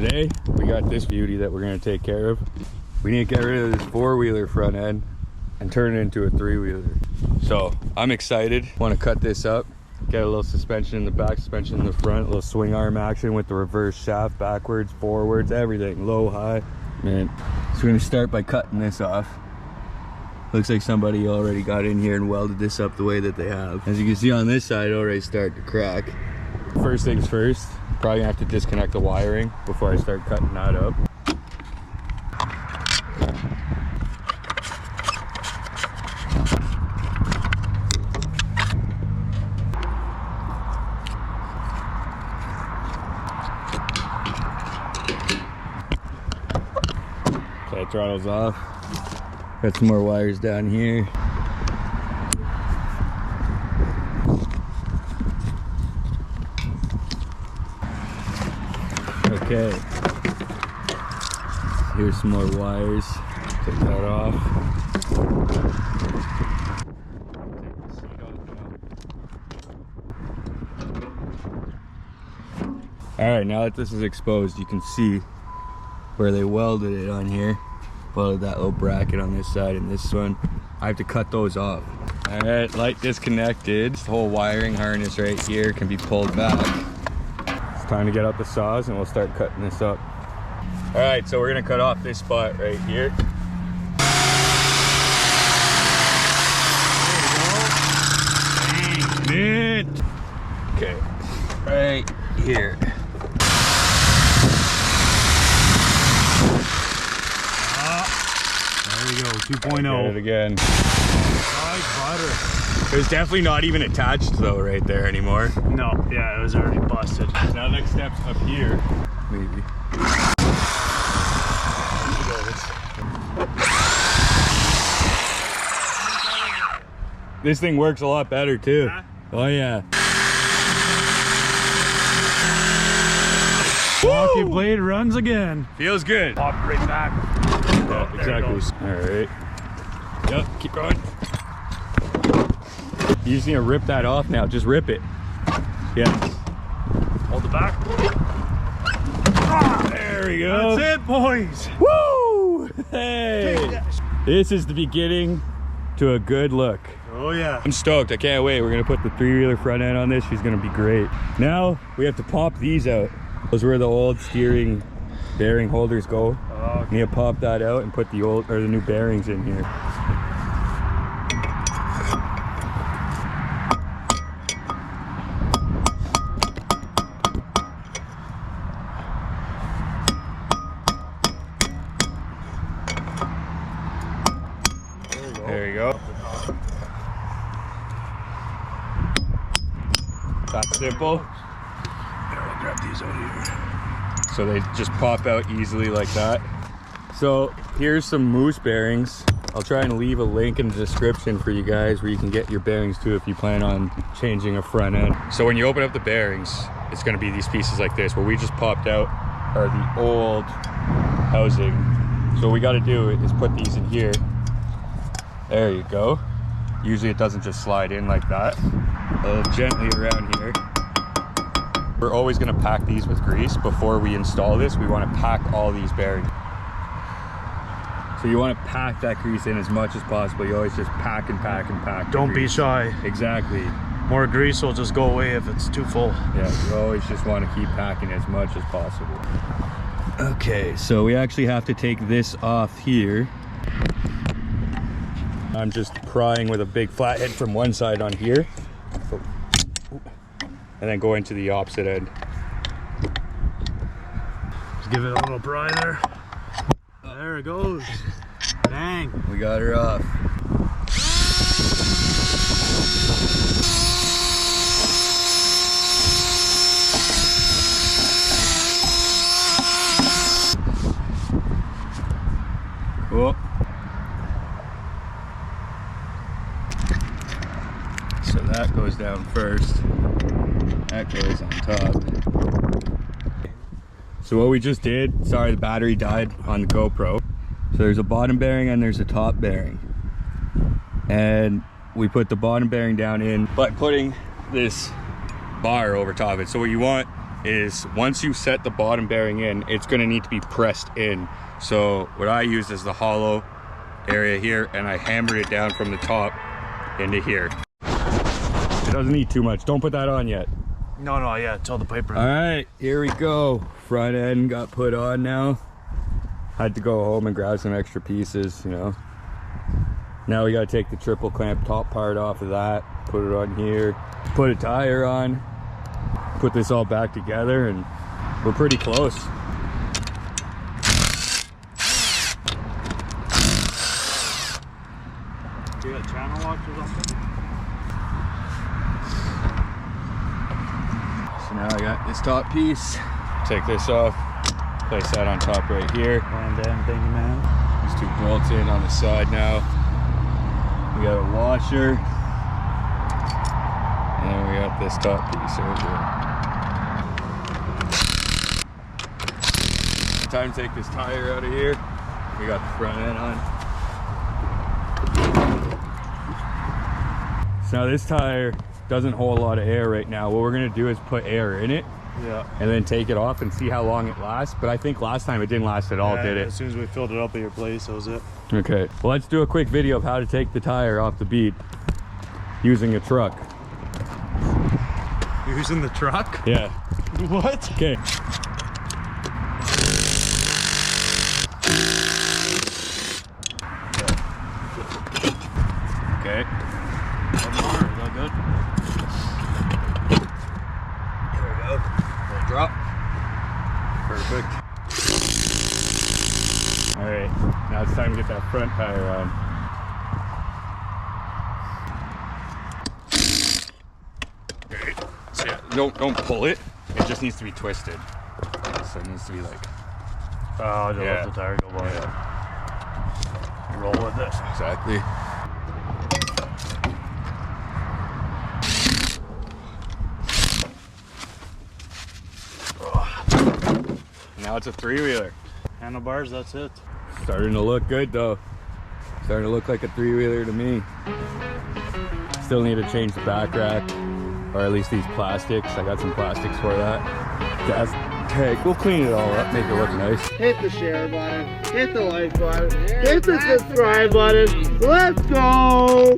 Today we got this beauty that we're going to take care of. We need to get rid of this four-wheeler front end and turn it into a three-wheeler. So I'm excited. Want to cut this up, get a little suspension in the back, suspension in the front, a little swing arm action with the reverse shaft, backwards, forwards, everything, low, high. Man, so we're going to start by cutting this off. Looks like somebody already got in here and welded this up the way that they have. As you can see on this side, it already started to crack. First things first, probably gonna have to disconnect the wiring before I start cutting that up. Okay, throttle's off. Got some more wires down here. Okay, here's some more wires. Take that off. Alright, now that this is exposed, you can see where they welded it on here. Welded that little bracket on this side and this one. I have to cut those off. Alright, light disconnected. This whole wiring harness right here can be pulled back. It's time to get out the saws and we'll start cutting this up. All right, so we're gonna cut off this spot right here. There you go. Okay, right here. There we go, 2.0. Get it again. Nice butter. It was definitely not even attached though right there anymore. No, yeah, it was already busted. Now next step's up here. Maybe. This thing works a lot better too. Huh? Oh yeah. Rocky blade runs again. Feels good. Pop right back. Yeah, exactly. All right. Yep, keep going. You just need to rip that off now. Just rip it. Yes. Hold it back. There we go. That's it, boys. Woo! Hey! This is the beginning to a good look. Oh yeah. I'm stoked. I can't wait. We're going to put the three-wheeler front end on this. She's going to be great. Now we have to pop these out. Those were the old steering bearing holders go. Okay. You need to pop that out and put the old or the new bearings in here. There you go. That's simple. I'll grab these out here. So they just pop out easily like that. So here's some moose bearings. I'll try and leave a link in the description for you guys where you can get your bearings too if you plan on changing a front end. So when you open up the bearings, it's going to be these pieces like this. What we just popped out are the old housing. So what we got to do is put these in here. There you go. Usually it doesn't just slide in like that. A little gently around here. We're always going to pack these with grease before we install this. We want to pack all these bearings. So you want to pack that grease in as much as possible. You always just pack and pack and pack. Don't be shy. Exactly. More grease will just go away if it's too full. Yeah, you always just want to keep packing as much as possible. Okay, so we actually have to take this off here. I'm just prying with a big flathead from one side on here. And then going to the opposite end. Just give it a little pry there. There it goes. Dang. We got her off. Cool. So that goes down first. That goes on top. So what we just did, sorry the battery died on the GoPro. So there's a bottom bearing and there's a top bearing. And we put the bottom bearing down in by putting this bar over top of it. So what you want is once you set the bottom bearing in, it's gonna need to be pressed in. So what I use is the hollow area here, and I hammered it down from the top into here. It doesn't need too much. Don't put that on yet. No, yeah, tell the pipe. All right, here we go. Front end got put on now. Had to go home and grab some extra pieces, you know. Now we gotta take the triple clamp top part off of that, put it on here, put a tire on, put this all back together, and we're pretty close. Do you got channel locks or something? So now I got this top piece. Take this off, place that on top right here. One damn thing, man. These 2 bolts in on the side now. We got a washer. And then we got this top piece right here. Time to take this tire out of here. We got the front end on. So now this tire doesn't hold a lot of air right now. What we're gonna do is put air in it. Yeah. And then take it off and see how long it lasts. But I think last time it didn't last at all, did it? As soon as we filled it up at your place, that was it. Okay, well, let's do a quick video of how to take the tire off the bead using a truck. Using the truck? Yeah. What? Okay. Okay. One more, is that good? There we go. Little drop. Perfect. All right, now it's time to get that front tire on. Okay. So yeah, don't pull it. It just needs to be twisted. So it needs to be like. Oh, just Yeah. let the tire go by. Yeah. You roll with it. Exactly. Now it's a 3-wheeler. Handlebars, that's it. Starting to look good though. Starting to look like a 3-wheeler to me. Still need to change the back rack, or at least these plastics. I got some plastics for that. Gas tank. We'll clean it all up, make it look nice. Hit the share button, hit the like button, hit the subscribe button. Let's go!